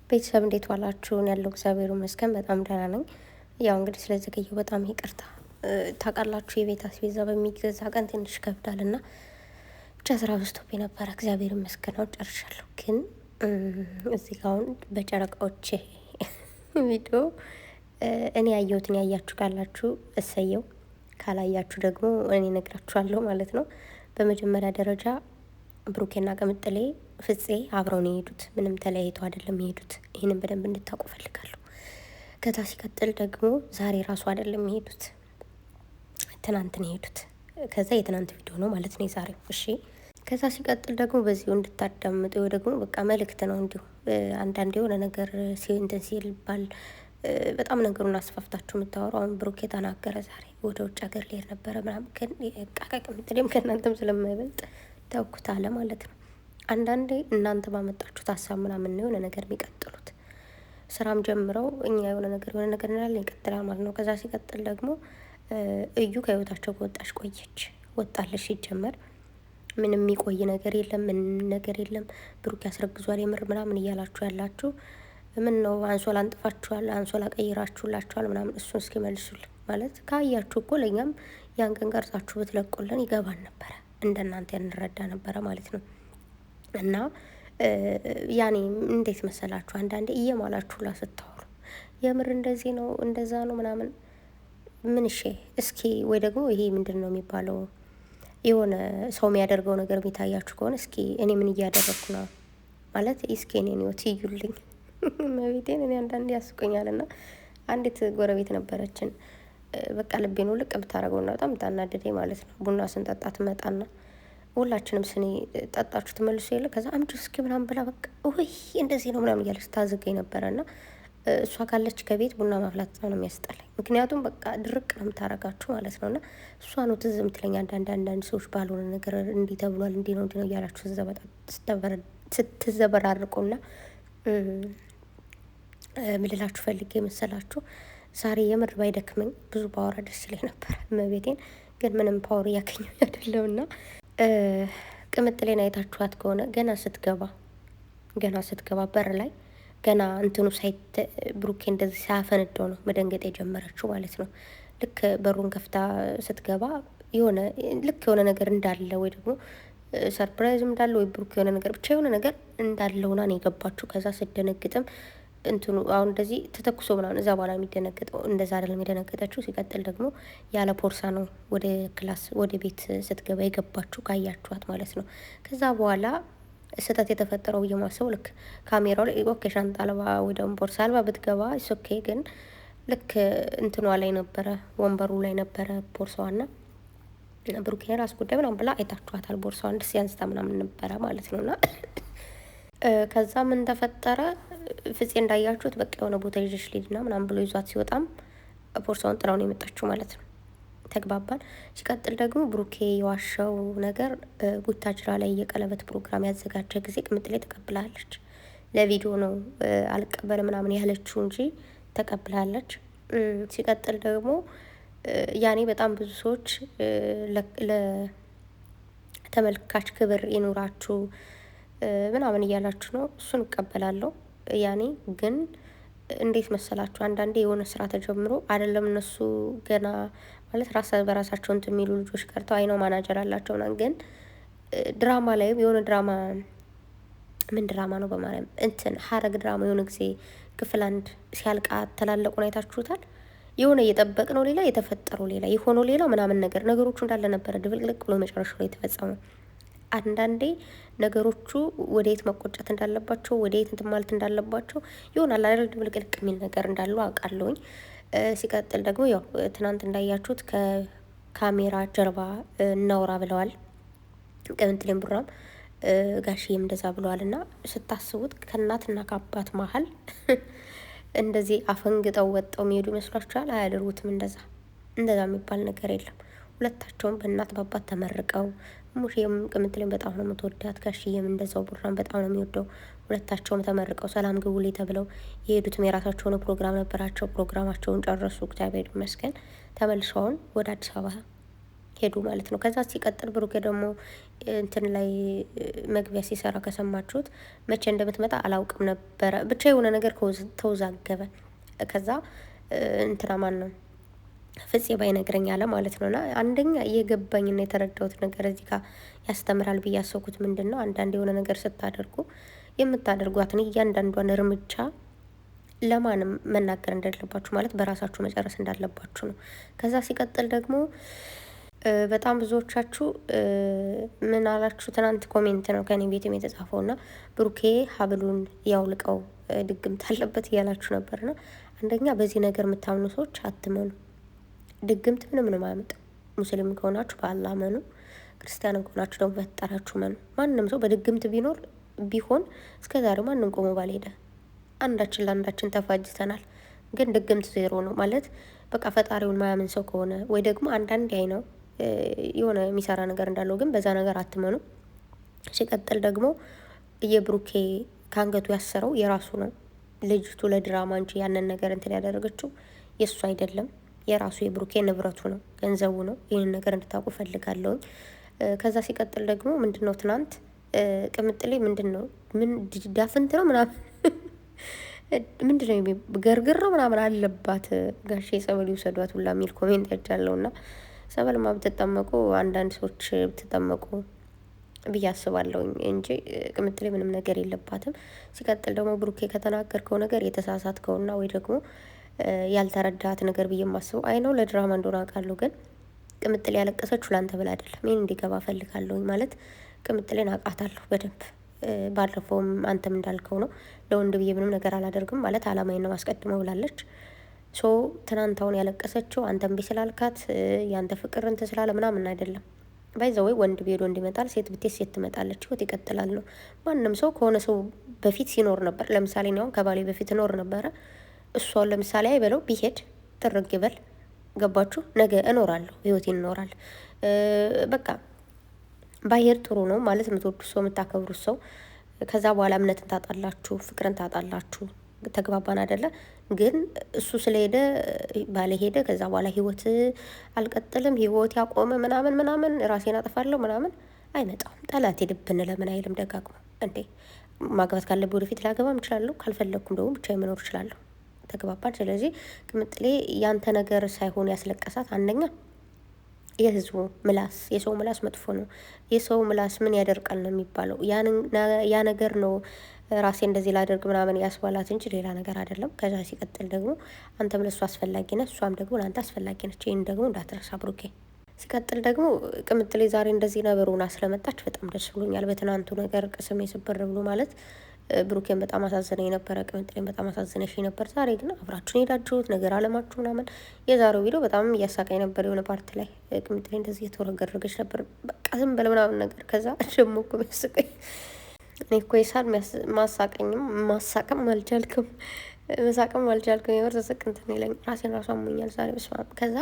ቤተሰብ እንዴት ዋላችሁ? ያለው እግዚአብሔር ይመስገን በጣም ደህና ነኝ። ያው እንግዲህ ስለዘገየው በጣም ይቅርታ። ታውቃላችሁ የቤት አስቤዛ በሚገዛ ቀን ትንሽ ይከብዳል እና ብቻ ስራ በዝቶብኝ ነበረ። እግዚአብሔር ይመስገን አሁን ጨርሻለሁ። ግን እዚህ ጋር አሁን በጨረቃዎቼ ቪዲዮ እኔ ያየሁትን ያያችሁ ካላችሁ እሰየው፣ ካላያችሁ ደግሞ እኔ እነግራችኋለሁ ማለት ነው። በመጀመሪያ ደረጃ ብሩኬና ቅምጥሌ ፍፄ አብረው ነው የሄዱት። ምንም ተለያይተው አይደለም የሄዱት። ይህንን በደንብ እንድታውቁ ፈልጋለሁ። ከዛ ሲቀጥል ደግሞ ዛሬ ራሱ አይደለም የሄዱት፣ ትናንት ነው የሄዱት። ከዛ የትናንት ቪዲዮ ነው ማለት ነው የዛሬው። እሺ ከዛ ሲቀጥል ደግሞ በዚሁ እንድታዳምጡ ወይ ደግሞ በቃ መልእክት ነው እንዲሁ አንዳንድ የሆነ ነገር እንትን ሲልባል በጣም ነገሩን አስፋፍታችሁ የምታወሩ። አሁን ብሩኬ ተናገረ ዛሬ ወደ ውጭ ሀገር ሊሄድ ነበረ ምናምን፣ ግን ቅምጥሌም ከእናንተም ስለማይበልጥ ተውኩት አለ ማለት ነው። አንዳንዴ እናንተ ባመጣችሁት ሀሳብ ምናምን ነው የሆነ ነገር የሚቀጥሉት። ስራም ጀምረው እኛ የሆነ ነገር እንላለን ይቀጥላል ማለት ነው። ከዛ ሲቀጥል ደግሞ እዩ ከህይወታቸው ከወጣች ቆየች፣ ወጣለች። ሲጀመር ምንም የሚቆይ ነገር የለም፣ ምን ነገር የለም። ብሩክ ያስረግዟል የምር ምናምን እያላችሁ ያላችሁ ምን ነው አንሶላ አንጥፋችኋል፣ አንሶላ ቀይራችሁላችኋል ምናምን፣ እሱን እስኪ መልሱልን። ማለት ካያችሁ እኮ ለእኛም ያን ቀን ቀርጻችሁ ብትለቁልን ይገባን ነበረ፣ እንደናንተ እንረዳ ነበረ ማለት ነው። እና ያኔ እንዴት መሰላችሁ አንዳንዴ እየማላችሁ ላ ስታወሩ የምር እንደዚህ ነው እንደዛ ነው ምናምን ምን እሺ እስኪ ወይ ደግሞ ይሄ ምንድን ነው የሚባለው የሆነ ሰው የሚያደርገው ነገር የሚታያችሁ ከሆነ እስኪ እኔ ምን እያደረግኩ ነው ማለት እስኪ እኔን ህይወት ይዩልኝ። መቤቴን እኔ አንዳንዴ ያስቆኛል። እና አንዲት ጎረቤት ነበረችን በቃ ልቤን ውልቅ ብታደርገውና በጣም ታናደደኝ ማለት ነው። ቡና ስንጠጣ ትመጣና ሁላችንም ስኒ ጠጣችሁ ትመልሱ የለ ከዛ አምጪ እስኪ ምናምን ብላ በቃ ውይ እንደዚህ ነው ምናምን እያለች ታዝገኝ ነበረ። እና እሷ ካለች ከቤት ቡና ማፍላት ነው የሚያስጠላኝ። ምክንያቱም በቃ ድርቅ ነው የምታረጋችሁ ማለት ነው። እና እሷ ነው ትዝ የምትለኝ አንዳንድ ሰዎች ባልሆነ ነገር እንዲህ ተብሏል እንዲህ ነው እያላችሁ ስትዘበራርቁና ምልላችሁ ፈልጌ መሰላችሁ ዛሬ የምር ባይደክመኝ ብዙ ፓወር ደስ ይለኝ ነበር እመቤቴን። ግን ምንም ፓወር እያገኘሁ አይደለምና ቅምጥሌን አይታችኋት ከሆነ ገና ስትገባ በር ላይ ገና እንትኑ ሳይት ብሩኬ እንደዚህ ሳያፈነደው ነው መደንገጥ የጀመረችው ማለት ነው። ልክ በሩን ከፍታ ስትገባ የሆነ ነገር እንዳለ ወይ ደግሞ ሰርፕራይዝም እንዳለ ወይ ብሩኬ የሆነ ነገር ብቻ የሆነ ነገር እንዳለውና ነው የገባችው። ከዛ ስደነግጥም እንትኑ አሁን እንደዚህ ተተኩሶ ምናምን እዛ በኋላ የሚደነገጠው እንደዛ አይደለም የደነገጠችው። ሲቀጥል ደግሞ ያለ ፖርሳ ነው ወደ ክላስ ወደ ቤት ስትገባ የገባችው ካያችኋት ማለት ነው። ከዛ በኋላ ስህተት የተፈጠረው ብዬ ማሰቡ ልክ ካሜራው ላይ ኦኬ ሻንጣ አልባ ወይ ደግሞ ቦርሳ አልባ ብትገባ ኦኬ፣ ግን ልክ እንትኗ ላይ ነበረ ወንበሩ ላይ ነበረ ቦርሳዋና ብሩኬ የራስ ጉዳይ ምናምን ብላ አይታችኋታል። ቦርሳዋን ደስ ያንስታ ምናምን ነበረ ማለት ነውና ከዛ ምን ተፈጠረ? ፍፄ እንዳያችሁት በቃ የሆነ ቦታ ይዤሽ ልሂድና ምናምን ብሎ ይዟት ሲወጣም ቦርሳውን ጥላው ነው የመጣችው ማለት ነው። ተግባባን። ሲቀጥል ደግሞ ብሩኬ የዋሻው ነገር ቡታጅራ ላይ የቀለበት ፕሮግራም ያዘጋጀ ጊዜ ቅምጥሌ ተቀብላለች። ለቪዲዮ ነው አልቀበል ምናምን ያለችው እንጂ ተቀብላለች። ሲቀጥል ደግሞ ያኔ በጣም ብዙ ሰዎች ለተመልካች ክብር ይኑራችሁ ምናምን እያላችሁ ነው። እሱን እቀበላለሁ። ያኔ ግን እንዴት መሰላችሁ አንዳንዴ የሆነ ስራ ተጀምሮ አይደለም እነሱ ገና ማለት በራሳቸው እንትን የሚሉ ልጆች ቀርተው አይነው ማናጀር አላቸው ምናምን፣ ግን ድራማ ላይም የሆነ ድራማ ምን ድራማ ነው በማርያም እንትን ሀረግ ድራማ የሆነ ጊዜ ክፍል 1 ሲያልቃ ተላለቁን አይታችሁታል። የሆነ እየጠበቅ ነው ሌላ የተፈጠረው ሌላ የሆነው ሌላ ምናምን ነገሮቹ እንዳለ ነበረ ድብልቅልቅ ብሎ መጨረሻው ላይ የተፈጸመው። አንዳንዴ ነገሮቹ ወደየት መቆጨት እንዳለባቸው ወደየት እንትን ማለት እንዳለባቸው ይሆናል አይደል ድብልቅልቅ የሚል ነገር እንዳለው አውቃለሁኝ። ሲቀጥል ደግሞ ያው ትናንት እንዳያችሁት ከካሜራ ጀርባ እናውራ ብለዋል ቅምጥሌም ቡራም ጋሽዬም እንደዛ ብለዋል። እና ስታስቡት ከእናትና ከአባት መሀል እንደዚህ አፈንግጠው ወጠው የሚሄዱ ይመስሏችኋል? አያደርጉትም። እንደዛ የሚባል ነገር የለም። ሁለታቸውም በእናት በአባት ተመርቀው ሙሽዬም ቅምጥሌም በጣም ነው የምትወዳት፣ ጋሽዬም እንደዛው ቡራም በጣም ነው የሚወደው። ሁለታቸውም ተመርቀው ሰላም ግቡልኝ ተብለው የሄዱትም የራሳቸውን ፕሮግራም ነበራቸው። ፕሮግራማቸውን ጨረሱ፣ እግዚአብሔር ይመስገን። ተመልሰውን ወደ አዲስ አበባ ሄዱ ማለት ነው። ከዛ ሲቀጥል ብሩኬ ደግሞ እንትን ላይ መግቢያ ሲሰራ ከሰማችሁት መቼ እንደምትመጣ አላውቅም ነበረ። ብቻ የሆነ ነገር ተወዛገበ። ከዛ እንትና ማን ነው ፍፄ ባይነግረኝ አለ ማለት ነው። እና አንደኛ እየገባኝና የተረዳሁት ነገር እዚህ ጋር ያስተምራል ብዬ ያሰብኩት ምንድን ነው፣ አንዳንድ የሆነ ነገር ስታደርጉ የምታደርጓትን እያንዳንዷን እርምጃ ለማንም መናገር እንደሌለባችሁ ማለት በራሳችሁ መጨረስ እንዳለባችሁ ነው። ከዛ ሲቀጥል ደግሞ በጣም ብዙዎቻችሁ ምን አላችሁ? ትናንት ኮሜንት ነው ከኔ ቤትም የተጻፈው እና ብሩኬ ሀብሉን ያውልቀው ድግምት አለበት እያላችሁ ነበርና፣ አንደኛ በዚህ ነገር የምታምኑ ሰዎች አትመኑ። ድግምት ምንም ነው አያመጣም። ሙስሊም ከሆናችሁ በአላህ መኑ፣ ክርስቲያንም ከሆናችሁ ደግሞ በፈጠራችሁ መኑ። ማንም ሰው በድግምት ቢሆን እስከ ዛሬ ማንም ቆሞ ባልሄደ። አንዳችን ለአንዳችን ተፋጅተናል፣ ግን ድግምት ዜሮ ነው ማለት በቃ ፈጣሪውን ማያምን ሰው ከሆነ ወይ ደግሞ አንዳንድ አይ ነው የሆነ የሚሰራ ነገር እንዳለው፣ ግን በዛ ነገር አትመኑ። ሲቀጥል ደግሞ የብሩኬ ከአንገቱ ያሰረው የራሱ ነው። ልጅቱ ለድራማ እንጂ ያንን ነገር እንትን ያደረገችው የእሱ አይደለም። የራሱ የብሩኬ ንብረቱ ነው፣ ገንዘቡ ነው። ይህንን ነገር እንድታውቁ ፈልጋለሁኝ። ከዛ ሲቀጥል ደግሞ ምንድን ነው ትናንት ቅምጥሌ ምንድን ነው ምን ዳፍንት ነው ምናምን ምንድን ነው ገርግረው ምናምን አለባት ጋሼ ጸበል ይውሰዷት ሁላ የሚል ኮሜንት ያጃለው እና ጸበልማ ብትጠመቁ አንዳንድ ሰዎች ብትጠመቁ ብዬ አስባለሁኝ እንጂ ቅምጥሌ ምንም ነገር የለባትም። ሲቀጥል ደግሞ ብሩኬ ከተናገርከው ነገር የተሳሳትከውና ወይ ደግሞ ያልተረዳት ነገር ብዬ የማስበው አይ ነው ለድራማ እንደሆነ አውቃለሁ፣ ግን ቅምጥሌ ያለቀሰችው ላንተ ብላ አይደለም። ይህን እንዲገባ ፈልጋለሁኝ ማለት ቅምጥሌን አውቃታለሁ በደንብ። ባለፈውም አንተም እንዳልከው ነው ለወንድ ብዬ ምንም ነገር አላደርግም ማለት አላማዬን ነው ማስቀድመው ብላለች። ሶ ትናንታውን ያለቀሰችው አንተም ቢ ስላልካት ያንተ ፍቅር እንትን ስላለ ምናምን አይደለም። ባይዘወይ ወንድ ቢሄድ ወንድ ይመጣል፣ ሴት ብትሄድ ሴት ትመጣለች፣ ህይወት ይቀጥላል ነው። ማንም ሰው ከሆነ ሰው በፊት ሲኖር ነበር። ለምሳሌ እኔ አሁን ከባሌ በፊት እኖር ነበረ። እሷን ለምሳሌ አይበለው ቢሄድ ጥርግ ይበል፣ ገባችሁ? ነገ እኖራለሁ፣ ህይወት ይኖራል። በቃ ባሄር ጥሩ ነው ማለት የምትወዱት ሰው የምታከብሩት ሰው ከዛ በኋላ እምነትን ታጣላችሁ፣ ፍቅርን ታጣላችሁ። ተግባባን አይደለ? ግን እሱ ስለሄደ ባለ ሄደ፣ ከዛ በኋላ ህይወት አልቀጥልም፣ ህይወት ያቆመ ምናምን ምናምን ራሴን አጠፋለሁ ምናምን አይመጣም። ጠላት ሄድብን ለምን አይልም ደጋግሞ እንዴ? ማግባት ካለብኝ ወደፊት ላገባም እችላለሁ፣ ካልፈለግኩም ደግሞ ብቻ መኖር እችላለሁ። ተግባባን። ስለዚህ ቅምጥሌ ያንተ ነገር ሳይሆን ያስለቀሳት አንደኛ የህዝቡ ምላስ፣ የሰው ምላስ መጥፎ ነው። የሰው ምላስ ምን ያደርቃል ነው የሚባለው። ያ ነገር ነው ራሴ እንደዚህ ላደርግ ምናምን ያስባላት እንጂ ሌላ ነገር አይደለም። ከዛ ሲቀጥል ደግሞ አንተም ለእሱ አስፈላጊ ነህ፣ እሷም ደግሞ ለአንተ አስፈላጊ ነች። ይህን ደግሞ እንዳትረሳ ብሩኬ። ሲቀጥል ደግሞ ቅምጥሌ ዛሬ እንደዚህ ነበሩና ስለመጣች በጣም ደስ ብሎኛል። በትናንቱ ነገር ቅስሜ ስብር ብሎ ማለት ብሩኬን በጣም አሳዝነኝ ነበረ፣ ቅምጥሌን በጣም አሳዝነሽ ነበር። ዛሬ ግን አብራችሁን ሄዳችሁት ነገር አለማችሁ ምናምን። የዛሬው ቪዲዮ በጣም እያሳቀኝ ነበር። የሆነ ፓርት ላይ ቅምጥሌ እንደዚህ የተወረገረገች ነበር፣ በቃ ዝም በለ ምናምን ነገር። ከዛ ደግሞ እኮ የሚያስቀኝ እኔ እኮ የሳል ማሳቀኝም ማሳቅም አልቻልክም፣ መሳቅም አልቻልክም። የምር ተሰቅ እንትን ይለኝ ራሴን ራሱ አሞኛል ዛሬ በስመ አብ። ከዛ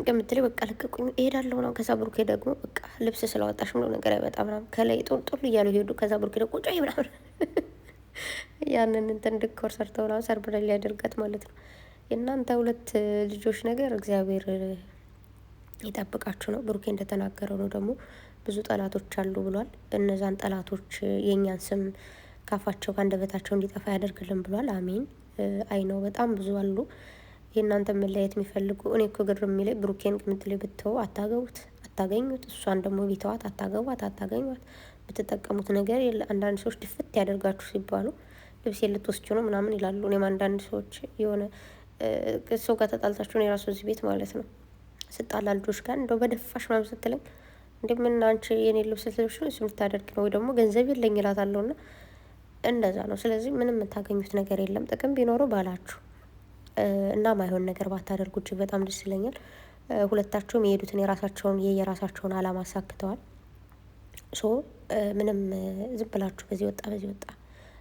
ቅምጥሌ በቃ ለቀቁኝ እሄዳለሁ ነው። ከዛ ብሩኬ ደግሞ በቃ ልብስ ስላወጣሽ ምሎ ነገር አይመጣ ምናምን ከላይ ጦል እያሉ ሄዱ። ከዛ ብሩኬ ደግሞ ቁጭ ምናምን ያንን እንትን ድኮር ሰርተው ምናምን ሰርብረ ሊያደርጋት ማለት ነው። የእናንተ ሁለት ልጆች ነገር እግዚአብሔር ይጠብቃችሁ ነው። ብሩኬ እንደተናገረው ነው ደግሞ ብዙ ጠላቶች አሉ ብሏል። እነዛን ጠላቶች የእኛን ስም ካፋቸው ከአንደበታቸው እንዲጠፋ ያደርግልን ብሏል። አሜን። አይ ነው በጣም ብዙ አሉ የእናንተ መለያየት የሚፈልጉ። እኔ እኮ ግር የሚለኝ ብሩኬን ቅምጥሌ ብትወው አታገቡት፣ አታገኙት። እሷን ደግሞ ቢተዋት አታገቧት፣ አታገኟት። ብትጠቀሙት ነገር የለ። አንዳንድ ሰዎች ድፍት ያደርጋችሁ ሲባሉ ልብስ ልትወስጂ ነው ምናምን ይላሉ። እኔም አንዳንድ ሰዎች የሆነ ሰው ጋር ተጣልታችሁ ነው የራሱ እዚህ ቤት ማለት ነው ስጣላ ልጆች ጋር እንደው በደፋሽ ምናምን ስትለኝ እንደምን አንቺ የኔ ልብስ ልትለብሽ ነው እሱም ልታደርግ ነው ወይ ደግሞ ገንዘብ የለኝ እላታለሁ። እና እንደዛ ነው። ስለዚህ ምንም የምታገኙት ነገር የለም። ጥቅም ቢኖረው ባላችሁ እና ማይሆን ነገር ባታደርጉ እጅግ በጣም ደስ ይለኛል። ሁለታችሁም የሄዱትን የየራሳቸውን አላማ አሳክተዋል። ሶ ምንም ዝም ብላችሁ በዚህ ወጣ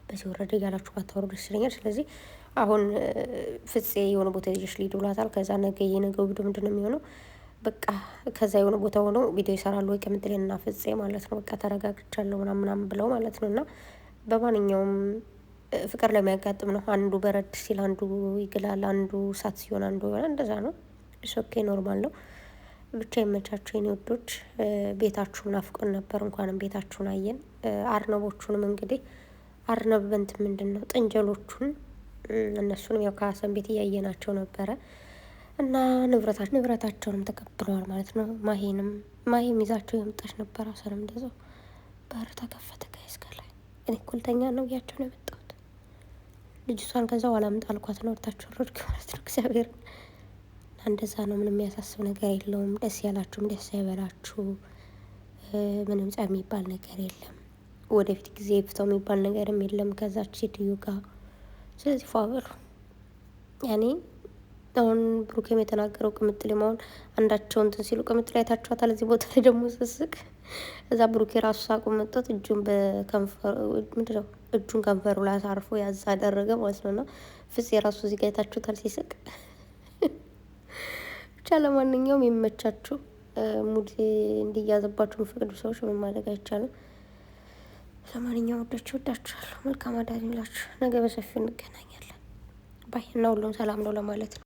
በዚህ ወረደ እያላችሁ ባታወሩ ደስ ይለኛል። ስለዚህ አሁን ፍፄ የሆነ ቦታ ይዤሽ ልሂድ ብሏታል። ከዛ ነገ የነገው ቪዲዮ ምንድን ነው የሚሆነው? በቃ ከዛ የሆነ ቦታ ሆነው ቪዲዮ ይሰራሉ ወይ ቅምጥሌና ፍፄ ማለት ነው። በቃ ተረጋግቻለሁ ምናምን ብለው ማለት ነው። እና በማንኛውም ፍቅር ላይ የሚያጋጥም ነው። አንዱ በረድ ሲል አንዱ ይግላል፣ አንዱ እሳት ሲሆን አንዱ ይሆናል። እንደዛ ነው። ኦኬ ኖርማል ነው። ብቻ የመቻችሁ የኔ ወዶች። ቤታችሁን ናፍቆን ነበር፣ እንኳንም ቤታችሁን አየን። አርነቦቹንም እንግዲህ አርነብ በንት ምንድን ነው ጥንጀሎቹን እነሱንም ያው ከሀሰን ቤት እያየናቸው ነበረ እና ንብረታቸውንም ተቀብለዋል ማለት ነው። ማሂም ይዛቸው የመጣች ነበር። ሀሰንም እንደዛው በር ተከፈተ። ጋይስ ከላይ እኔ ኩልተኛ ነው ብያቸው ነው የመጣሁት። ልጅቷን ከዛ ኋላ አምጣ አልኳት ነው ወርታችሁ ወረድኩ ማለት ነው። እግዚአብሔር እና እንደዛ ነው። ምንም የሚያሳስብ ነገር የለውም። ደስ ያላችሁም ደስ ያበላችሁ። ምንም ጸብ የሚባል ነገር የለም። ወደፊት ጊዜ ይፍተው የሚባል ነገርም የለም ከዛች ሴትዮ ጋር። ስለዚህ ፏበሉ ያኔ አሁን ብሩኬም የተናገረው ቅምጥል አሁን አንዳቸው እንትን ሲሉ ቅምጥል አይታችኋታል። እዚህ ቦታ ላይ ደግሞ ስስቅ እዛ ብሩኬ ራሱ ሳቁ መጣት እጁን በከንፈሩ ምንድነው እጁን ከንፈሩ ላይ አሳርፎ ያዛ አደረገ ማለት ነውና ፍፄ የራሱ እዚህ ጋር አይታችሁታል ሲስቅ። ብቻ ለማንኛውም የሚመቻችሁ ሙድ እንዲያዘባችሁ የምፈቅዱ ሰዎች ምን ማድረግ አይቻልም። ለማንኛውም ወዳችኋለሁ። መልካም አዳር ይላችሁ። ነገ በሰፊው እንገናኛለን ባይ እና ሁሉም ሰላም ነው ለማለት ነው።